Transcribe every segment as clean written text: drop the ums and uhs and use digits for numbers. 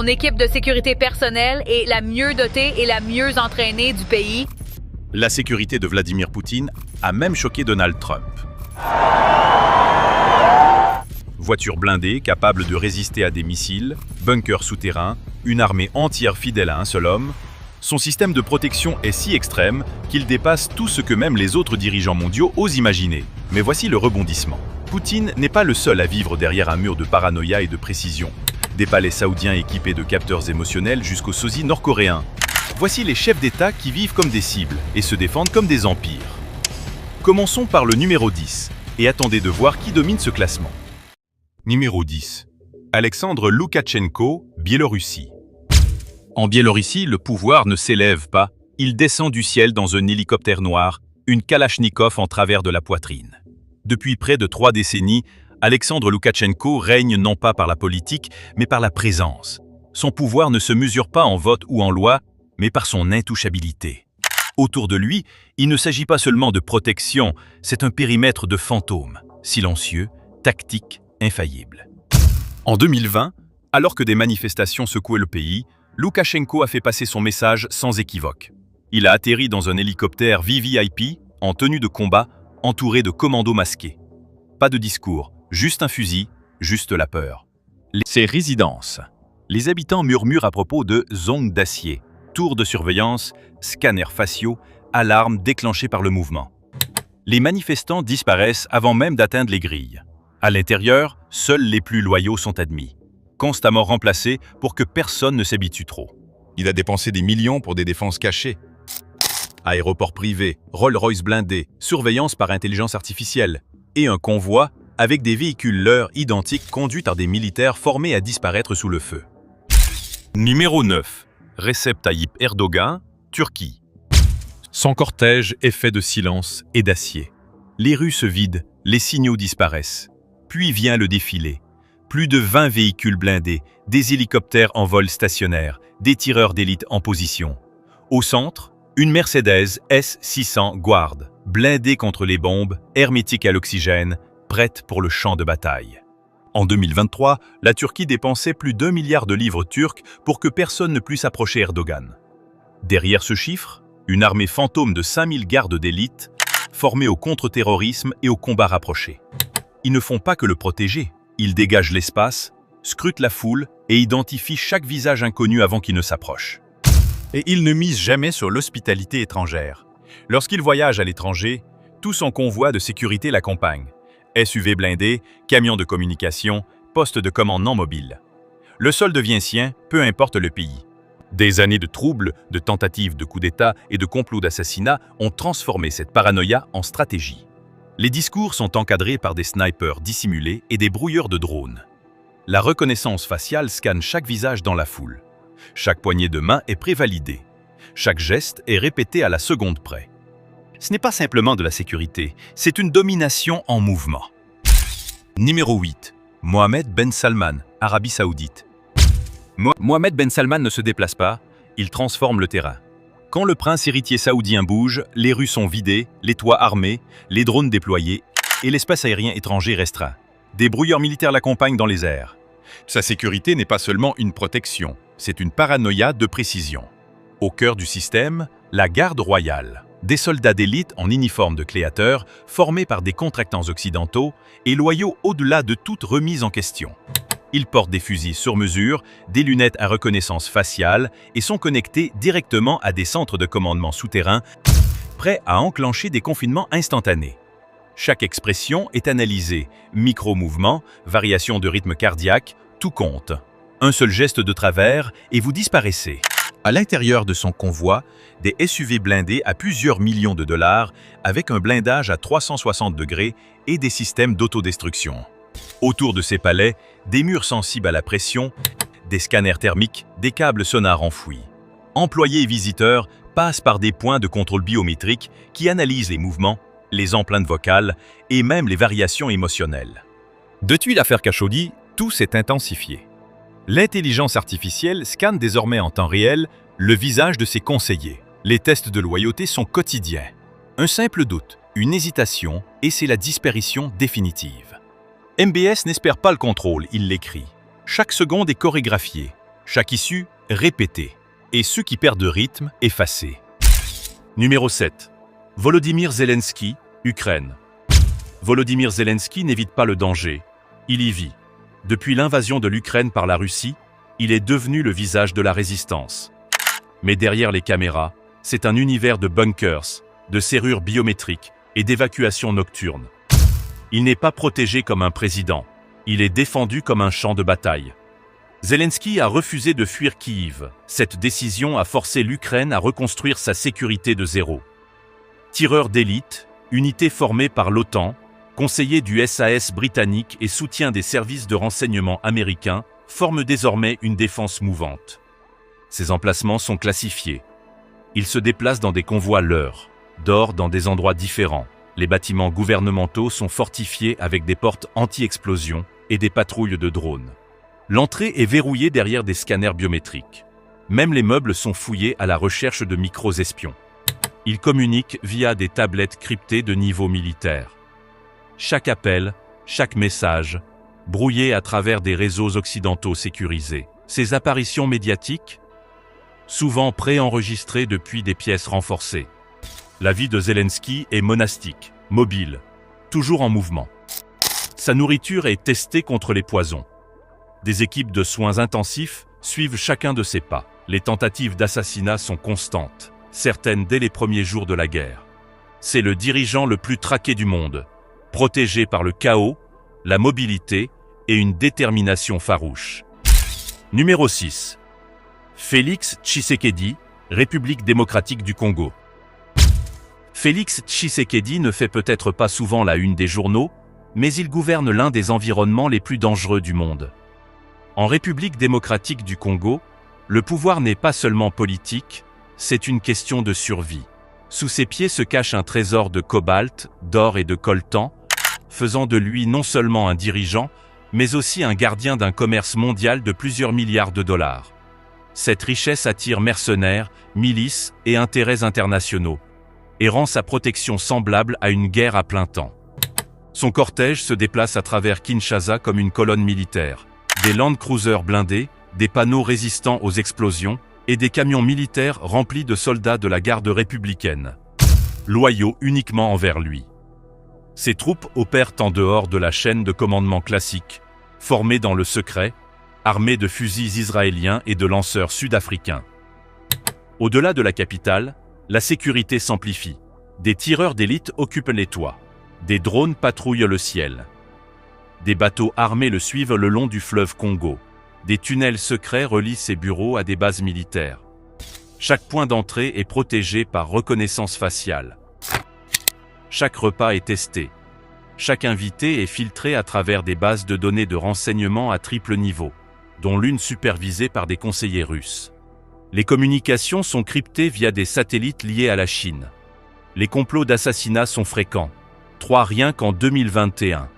Son équipe de sécurité personnelle est la mieux dotée et la mieux entraînée du pays. La sécurité de Vladimir Poutine a même choqué Donald Trump. Voiture blindée capable de résister à des missiles, bunkers souterrains, une armée entière fidèle à un seul homme, son système de protection est si extrême qu'il dépasse tout ce que même les autres dirigeants mondiaux osent imaginer. Mais voici le rebondissement. Poutine n'est pas le seul à vivre derrière un mur de paranoïa et de précision. Des palais saoudiens équipés de capteurs émotionnels jusqu'aux sosies nord-coréens. Voici les chefs d'État qui vivent comme des cibles et se défendent comme des empires. Commençons par le numéro 10 et attendez de voir qui domine ce classement. Numéro 10. Alexandre Loukachenko, Biélorussie. En Biélorussie, le pouvoir ne s'élève pas, il descend du ciel dans un hélicoptère noir, une kalachnikov en travers de la poitrine. Depuis près de 3 décennies, Alexandre Loukachenko règne non pas par la politique, mais par la présence. Son pouvoir ne se mesure pas en vote ou en loi, mais par son intouchabilité. Autour de lui, il ne s'agit pas seulement de protection, c'est un périmètre de fantômes, silencieux, tactique, infaillible. En 2020, alors que des manifestations secouaient le pays, Loukachenko a fait passer son message sans équivoque. Il a atterri dans un hélicoptère VVIP, en tenue de combat, entouré de commandos masqués. Pas de discours, juste un fusil, juste la peur. Ses résidences. Les habitants murmurent à propos de zones d'acier, tours de surveillance, scanners faciaux, alarmes déclenchées par le mouvement. Les manifestants disparaissent avant même d'atteindre les grilles. À l'intérieur, seuls les plus loyaux sont admis, constamment remplacés pour que personne ne s'habitue trop. Il a dépensé des millions pour des défenses cachées. Aéroport privé, Rolls-Royce blindé, surveillance par intelligence artificielle et un convoi avec des véhicules leur identiques conduits par des militaires formés à disparaître sous le feu. Numéro 9. Recep Tayyip Erdogan, Turquie. Son cortège est fait de silence et d'acier. Les rues se vident, les signaux disparaissent. Puis vient le défilé. Plus de 20 véhicules blindés, des hélicoptères en vol stationnaire, des tireurs d'élite en position. Au centre, une Mercedes S600 Guard, blindée contre les bombes, hermétique à l'oxygène, prête pour le champ de bataille. En 2023, la Turquie dépensait plus d'1 milliard de livres turcs pour que personne ne puisse approcher Erdogan. Derrière ce chiffre, une armée fantôme de 5000 gardes d'élite, formés au contre-terrorisme et au combat rapproché. Ils ne font pas que le protéger, ils dégagent l'espace, scrutent la foule et identifient chaque visage inconnu avant qu'il ne s'approche. Et ils ne misent jamais sur l'hospitalité étrangère. Lorsqu'ils voyagent à l'étranger, tout son convoi de sécurité l'accompagne. SUV blindés, camions de communication, postes de commande non mobiles. Le sol devient sien, peu importe le pays. Des années de troubles, de tentatives de coup d'État et de complots d'assassinat ont transformé cette paranoïa en stratégie. Les discours sont encadrés par des snipers dissimulés et des brouilleurs de drones. La reconnaissance faciale scanne chaque visage dans la foule. Chaque poignée de main est prévalidée. Chaque geste est répété à la seconde près. Ce n'est pas simplement de la sécurité, c'est une domination en mouvement. Numéro 8. Mohammed Ben Salman, Arabie Saoudite. Mohammed Ben Salman ne se déplace pas, il transforme le terrain. Quand le prince héritier saoudien bouge, les rues sont vidées, les toits armés, les drones déployés et l'espace aérien étranger restreint. Des brouilleurs militaires l'accompagnent dans les airs. Sa sécurité n'est pas seulement une protection, c'est une paranoïa de précision. Au cœur du système, la garde royale. Des soldats d'élite en uniforme de créateurs, formés par des contractants occidentaux et loyaux au-delà de toute remise en question. Ils portent des fusils sur mesure, des lunettes à reconnaissance faciale et sont connectés directement à des centres de commandement souterrains, prêts à enclencher des confinements instantanés. Chaque expression est analysée, micro-mouvements, variations de rythme cardiaque, tout compte. Un seul geste de travers et vous disparaissez. À l'intérieur de son convoi, des SUV blindés à plusieurs millions de dollars avec un blindage à 360 degrés et des systèmes d'autodestruction. Autour de ces palais, des murs sensibles à la pression, des scanners thermiques, des câbles sonars enfouis. Employés et visiteurs passent par des points de contrôle biométrique qui analysent les mouvements, les empreintes vocales et même les variations émotionnelles. Depuis l'affaire Khashoggi, tout s'est intensifié. L'intelligence artificielle scanne désormais en temps réel le visage de ses conseillers. Les tests de loyauté sont quotidiens. Un simple doute, une hésitation, et c'est la disparition définitive. MBS n'espère pas le contrôle, il l'écrit. Chaque seconde est chorégraphiée. Chaque issue, répétée. Et ceux qui perdent de rythme, effacés. Numéro 7. Volodymyr Zelensky, Ukraine. Volodymyr Zelensky n'évite pas le danger. Il y vit. Depuis l'invasion de l'Ukraine par la Russie, il est devenu le visage de la résistance. Mais derrière les caméras, c'est un univers de bunkers, de serrures biométriques et d'évacuations nocturnes. Il n'est pas protégé comme un président. Il est défendu comme un champ de bataille. Zelensky a refusé de fuir Kyiv. Cette décision a forcé l'Ukraine à reconstruire sa sécurité de zéro. Tireurs d'élite, unité formée par l'OTAN, conseillers du SAS britannique et soutien des services de renseignement américains, forment désormais une défense mouvante. Ces emplacements sont classifiés. Ils se déplacent dans des convois leurres, dorment dans des endroits différents. Les bâtiments gouvernementaux sont fortifiés avec des portes anti-explosion et des patrouilles de drones. L'entrée est verrouillée derrière des scanners biométriques. Même les meubles sont fouillés à la recherche de micros-espions. Ils communiquent via des tablettes cryptées de niveau militaire. Chaque appel, chaque message, brouillé à travers des réseaux occidentaux sécurisés. Ces apparitions médiatiques, souvent préenregistrées depuis des pièces renforcées. La vie de Zelensky est monastique, mobile, toujours en mouvement. Sa nourriture est testée contre les poisons. Des équipes de soins intensifs suivent chacun de ses pas. Les tentatives d'assassinat sont constantes, certaines dès les premiers jours de la guerre. C'est le dirigeant le plus traqué du monde, protégé par le chaos, la mobilité et une détermination farouche. Numéro 6. Félix Tshisekedi, République démocratique du Congo. Félix Tshisekedi ne fait peut-être pas souvent la une des journaux, mais il gouverne l'un des environnements les plus dangereux du monde. En République démocratique du Congo, le pouvoir n'est pas seulement politique, c'est une question de survie. Sous ses pieds se cache un trésor de cobalt, d'or et de coltan, faisant de lui non seulement un dirigeant, mais aussi un gardien d'un commerce mondial de plusieurs milliards de dollars. Cette richesse attire mercenaires, milices et intérêts internationaux, et rend sa protection semblable à une guerre à plein temps. Son cortège se déplace à travers Kinshasa comme une colonne militaire. Des Land Cruisers blindés, des panneaux résistants aux explosions et des camions militaires remplis de soldats de la garde républicaine, loyaux uniquement envers lui. Ces troupes opèrent en dehors de la chaîne de commandement classique, formée dans le secret, armée de fusils israéliens et de lanceurs sud-africains. Au-delà de la capitale, la sécurité s'amplifie. Des tireurs d'élite occupent les toits. Des drones patrouillent le ciel. Des bateaux armés le suivent le long du fleuve Congo. Des tunnels secrets relient ses bureaux à des bases militaires. Chaque point d'entrée est protégé par reconnaissance faciale. Chaque repas est testé. Chaque invité est filtré à travers des bases de données de renseignement à triple niveau, dont l'une supervisée par des conseillers russes. Les communications sont cryptées via des satellites liés à la Chine. Les complots d'assassinat sont fréquents, 3 rien qu'en 2021.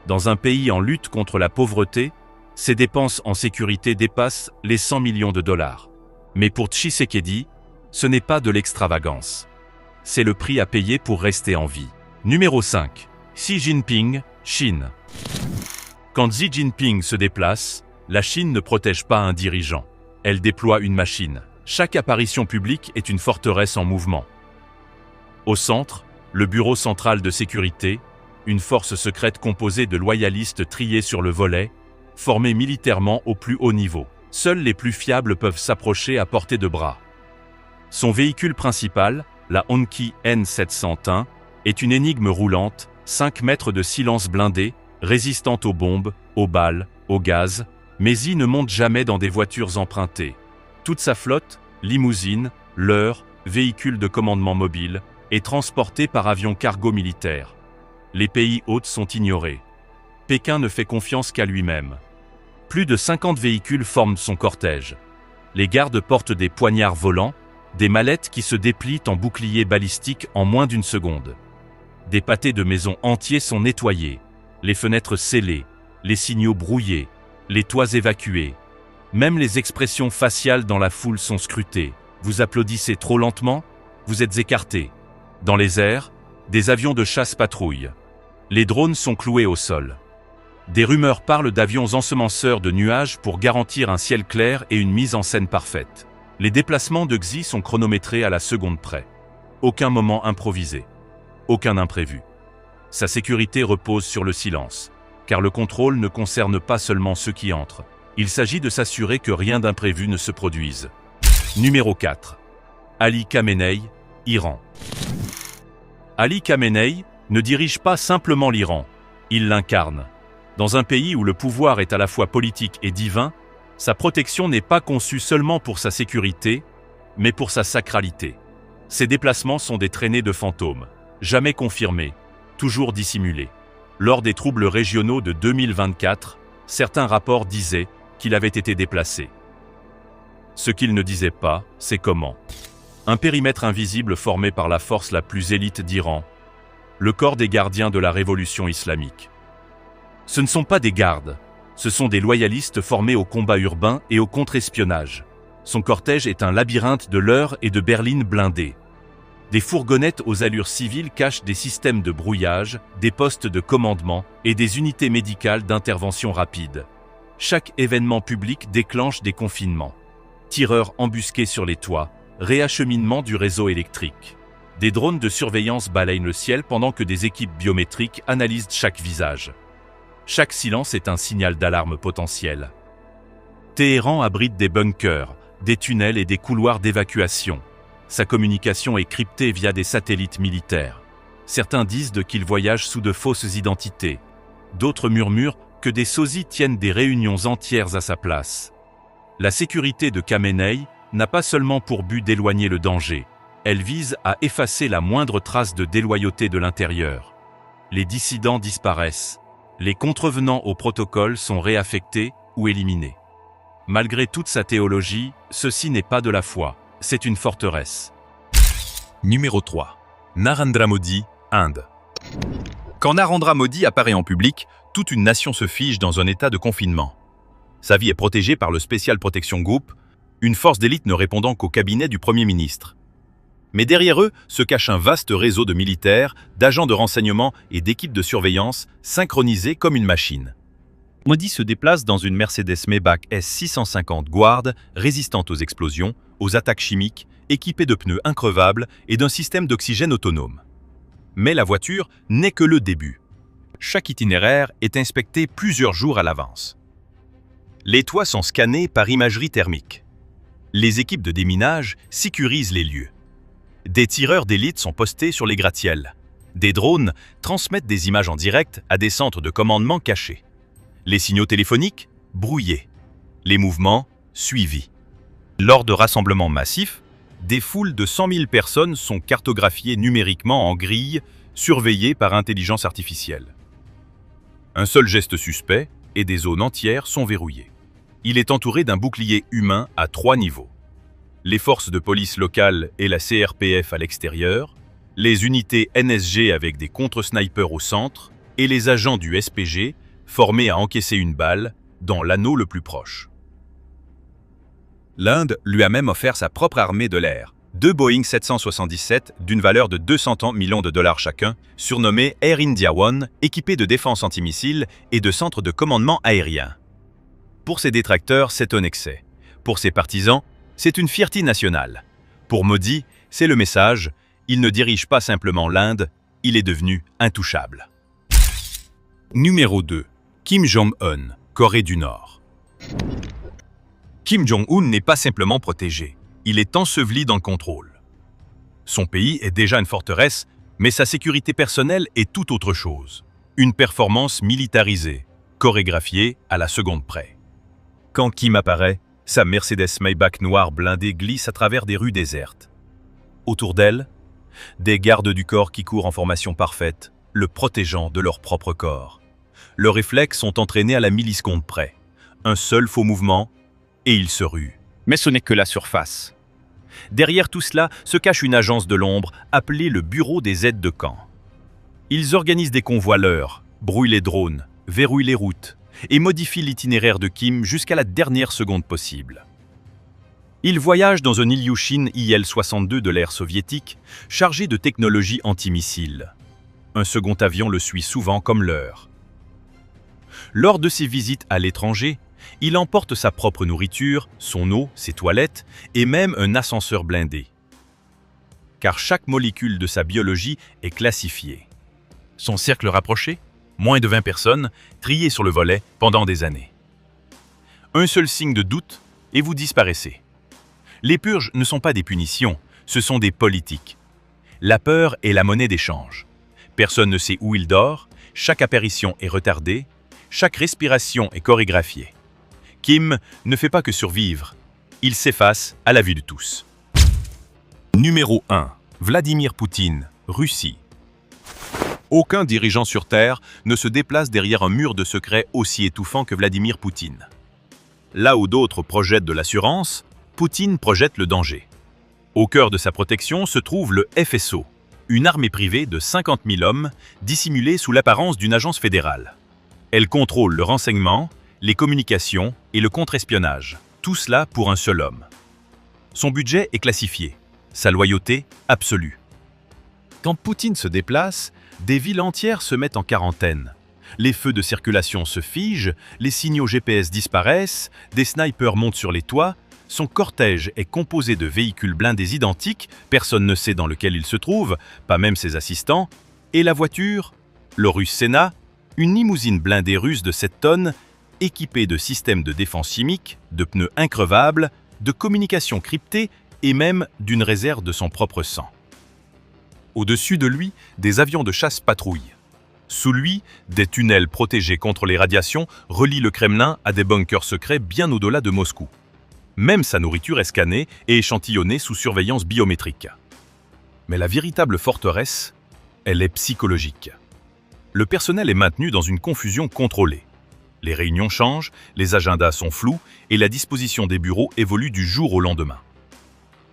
Dans un pays en lutte contre la pauvreté, ses dépenses en sécurité dépassent les 100 millions de dollars. Mais pour Tshisekedi, ce n'est pas de l'extravagance. C'est le prix à payer pour rester en vie. Numéro 5. Xi Jinping, Chine. Quand Xi Jinping se déplace, la Chine ne protège pas un dirigeant. Elle déploie une machine. Chaque apparition publique est une forteresse en mouvement. Au centre, le Bureau central de sécurité, une force secrète composée de loyalistes triés sur le volet, formée militairement au plus haut niveau. Seuls les plus fiables peuvent s'approcher à portée de bras. Son véhicule principal, la Hongqi N701, est une énigme roulante, 5 mètres de silence blindé, résistante aux bombes, aux balles, au gaz, mais il ne monte jamais dans des voitures empruntées. Toute sa flotte, limousines, leurres, véhicules de commandement mobile, est transportée par avion cargo militaire. Les pays hôtes sont ignorés. Pékin ne fait confiance qu'à lui-même. Plus de 50 véhicules forment son cortège. Les gardes portent des poignards volants, des mallettes qui se déplient en boucliers balistiques en moins d'une seconde. Des pâtés de maisons entiers sont nettoyés, les fenêtres scellées, les signaux brouillés, les toits évacués. Même les expressions faciales dans la foule sont scrutées. Vous applaudissez trop lentement, vous êtes écarté. Dans les airs, des avions de chasse patrouillent. Les drones sont cloués au sol. Des rumeurs parlent d'avions ensemenceurs de nuages pour garantir un ciel clair et une mise en scène parfaite. Les déplacements de Xi sont chronométrés à la seconde près. Aucun moment improvisé. Aucun imprévu. Sa sécurité repose sur le silence, car le contrôle ne concerne pas seulement ceux qui entrent. Il s'agit de s'assurer que rien d'imprévu ne se produise. Numéro 4. Ali Khamenei, Iran. Ali Khamenei ne dirige pas simplement l'Iran, il l'incarne. Dans un pays où le pouvoir est à la fois politique et divin, sa protection n'est pas conçue seulement pour sa sécurité, mais pour sa sacralité. Ses déplacements sont des traînées de fantômes, jamais confirmés, toujours dissimulés. Lors des troubles régionaux de 2024, certains rapports disaient qu'il avait été déplacé. Ce qu'ils ne disaient pas, c'est comment. Un périmètre invisible formé par la force la plus élite d'Iran, le corps des gardiens de la révolution islamique. Ce ne sont pas des gardes, ce sont des loyalistes formés au combat urbain et au contre-espionnage. Son cortège est un labyrinthe de leurres et de berlines blindées. Des fourgonnettes aux allures civiles cachent des systèmes de brouillage, des postes de commandement et des unités médicales d'intervention rapide. Chaque événement public déclenche des confinements. Tireurs embusqués sur les toits, réacheminement du réseau électrique. Des drones de surveillance balayent le ciel pendant que des équipes biométriques analysent chaque visage. Chaque silence est un signal d'alarme potentiel. Téhéran abrite des bunkers, des tunnels et des couloirs d'évacuation. Sa communication est cryptée via des satellites militaires. Certains disent qu'il voyage sous de fausses identités. D'autres murmurent que des sosies tiennent des réunions entières à sa place. La sécurité de Khamenei n'a pas seulement pour but d'éloigner le danger, elle vise à effacer la moindre trace de déloyauté de l'intérieur. Les dissidents disparaissent, les contrevenants au protocole sont réaffectés ou éliminés. Malgré toute sa théologie, ceci n'est pas de la foi, c'est une forteresse. Numéro 3. Narendra Modi, Inde. Quand Narendra Modi apparaît en public, toute une nation se fige dans un état de confinement. Sa vie est protégée par le Special Protection Group, une force d'élite ne répondant qu'au cabinet du Premier ministre. Mais derrière eux se cache un vaste réseau de militaires, d'agents de renseignement et d'équipes de surveillance synchronisés comme une machine. Modi se déplace dans une Mercedes Maybach S650 Guard, résistante aux explosions, aux attaques chimiques, équipée de pneus increvables et d'un système d'oxygène autonome. Mais la voiture n'est que le début. Chaque itinéraire est inspecté plusieurs jours à l'avance. Les toits sont scannés par imagerie thermique. Les équipes de déminage sécurisent les lieux. Des tireurs d'élite sont postés sur les gratte-ciels. Des drones transmettent des images en direct à des centres de commandement cachés. Les signaux téléphoniques, brouillés. Les mouvements, suivis. Lors de rassemblements massifs, des foules de 100 000 personnes sont cartographiées numériquement en grille, surveillées par intelligence artificielle. Un seul geste suspect et des zones entières sont verrouillées. Il est entouré d'un bouclier humain à 3 niveaux. Les forces de police locales et la CRPF à l'extérieur, les unités NSG avec des contre-snipers au centre et les agents du SPG formés à encaisser une balle dans l'anneau le plus proche. L'Inde lui a même offert sa propre armée de l'air, 2 Boeing 777 d'une valeur de 200 millions de dollars chacun, surnommés Air India One, équipés de défense antimissiles et de centres de commandement aérien. Pour ses détracteurs, c'est un excès. Pour ses partisans, c'est une fierté nationale. Pour Modi, c'est le message, il ne dirige pas simplement l'Inde, il est devenu intouchable. Numéro 2. Kim Jong-un, Corée du Nord. Kim Jong-un n'est pas simplement protégé, il est enseveli dans le contrôle. Son pays est déjà une forteresse, mais sa sécurité personnelle est tout autre chose. Une performance militarisée, chorégraphiée à la seconde près. Quand Kim apparaît, sa Mercedes Maybach noire blindée glisse à travers des rues désertes. Autour d'elle, des gardes du corps qui courent en formation parfaite, le protégeant de leur propre corps. Leurs réflexes sont entraînés à la milliseconde près. Un seul faux mouvement, et ils se ruent. Mais ce n'est que la surface. Derrière tout cela se cache une agence de l'ombre appelée le Bureau des aides de camp. Ils organisent des convois leurres, brouillent les drones, verrouillent les routes et modifient l'itinéraire de Kim jusqu'à la dernière seconde possible. Il voyage dans un Ilyushin IL-62 de l'ère soviétique, chargé de technologies antimissiles. Un second avion le suit souvent comme leur. Lors de ses visites à l'étranger, il emporte sa propre nourriture, son eau, ses toilettes et même un ascenseur blindé. Car chaque molécule de sa biologie est classifiée. Son cercle rapproché, moins de 20 personnes, triées sur le volet pendant des années. Un seul signe de doute et vous disparaissez. Les purges ne sont pas des punitions, ce sont des politiques. La peur est la monnaie d'échange. Personne ne sait où il dort, chaque apparition est retardée, chaque respiration est chorégraphiée. Kim ne fait pas que survivre, il s'efface à la vue de tous. Numéro 1. Vladimir Poutine, Russie. Aucun dirigeant sur Terre ne se déplace derrière un mur de secrets aussi étouffant que Vladimir Poutine. Là où d'autres projettent de l'assurance, Poutine projette le danger. Au cœur de sa protection se trouve le FSO, une armée privée de 50 000 hommes dissimulée sous l'apparence d'une agence fédérale. Elle contrôle le renseignement, les communications et le contre-espionnage, tout cela pour un seul homme. Son budget est classifié, sa loyauté absolue. Quand Poutine se déplace, des villes entières se mettent en quarantaine. Les feux de circulation se figent, les signaux GPS disparaissent, des snipers montent sur les toits. Son cortège est composé de véhicules blindés identiques, personne ne sait dans lequel il se trouve, pas même ses assistants, et la voiture, le russe Senna, une limousine blindée russe de 7 tonnes, équipée de systèmes de défense chimique, de pneus increvables, de communications cryptées et même d'une réserve de son propre sang. Au-dessus de lui, des avions de chasse patrouillent. Sous lui, des tunnels protégés contre les radiations relient le Kremlin à des bunkers secrets bien au-delà de Moscou. Même sa nourriture est scannée et échantillonnée sous surveillance biométrique. Mais la véritable forteresse, elle est psychologique. Le personnel est maintenu dans une confusion contrôlée. Les réunions changent, les agendas sont flous et la disposition des bureaux évolue du jour au lendemain.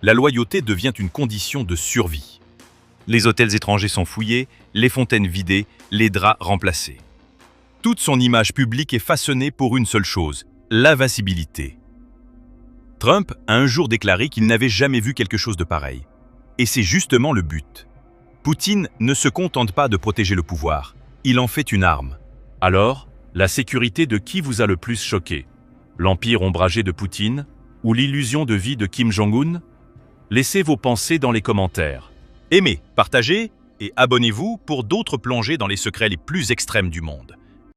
La loyauté devient une condition de survie. Les hôtels étrangers sont fouillés, les fontaines vidées, les draps remplacés. Toute son image publique est façonnée pour une seule chose, l'invincibilité. Trump a un jour déclaré qu'il n'avait jamais vu quelque chose de pareil. Et c'est justement le but. Poutine ne se contente pas de protéger le pouvoir, il en fait une arme. Alors, la sécurité de qui vous a le plus choqué? L'empire ombragé de Poutine ou l'illusion de vie de Kim Jong-un? Laissez vos pensées dans les commentaires. Aimez, partagez et abonnez-vous pour d'autres plongées dans les secrets les plus extrêmes du monde.